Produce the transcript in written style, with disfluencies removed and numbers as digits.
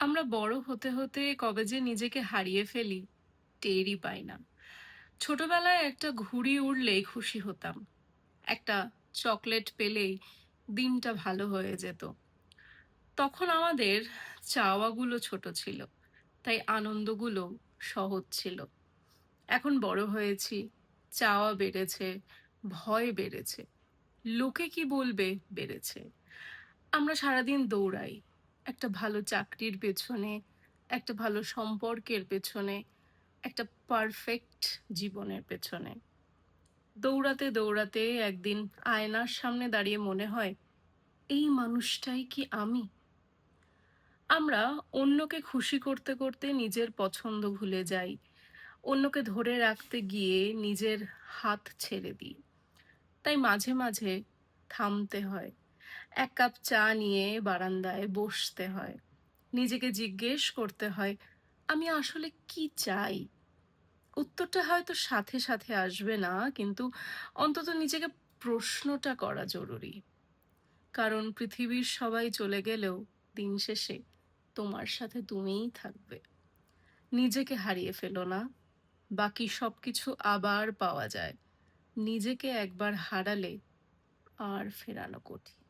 আমরা বড় হতে হতে কবে যে নিজেকে হারিয়ে ফেলি টেরই পাই না। ছোটবেলায় একটা ঘুড়ি উড়লেই খুশি হতাম, একটা চকলেট পেলেই দিনটা ভালো হয়ে যেত। তখন আমাদের চাওয়াগুলো ছোট ছিল, তাই আনন্দগুলো সহজ ছিল। এখন বড় হয়েছি, চাওয়া বেড়েছে, ভয় বেড়েছে, লোকে কি বলবে বেড়েছে। আমরা সারাদিন দৌড়াই, একটা ভালো চাকরির পেছনে, একটা ভালো সম্পর্কের পেছনে, একটা পারফেক্ট জীবনের পেছনে। দৌড়াতে দৌড়াতে একদিন আয়নার সামনে দাঁড়িয়ে মনে হয়, এই মানুষটাই কি আমি? আমরা অন্যকে খুশি করতে করতে নিজের পছন্দ ভুলে যাই, অন্যকে ধরে রাখতে গিয়ে নিজের হাত ছেড়ে দিই। তাই মাঝে মাঝে থামতে হয়, এক কাপ চা নিয়ে বারান্দায় বসতে হয়, নিজেকে জিজ্ঞেস করতে হয়, আমি আসলে কি চাই? উত্তরটা হয়তো সাথে সাথে আসবে না, কিন্তু অন্তত নিজেকে প্রশ্নটা করা জরুরি। কারণ পৃথিবীর সবাই চলে গেলেও দিন শেষে তোমার সাথে তুমিই থাকবে। নিজেকে হারিয়ে ফেলো না, বাকি সবকিছু আবার পাওয়া যায়। নিজেকে একবার হারালে আর ফেরানো কঠিন।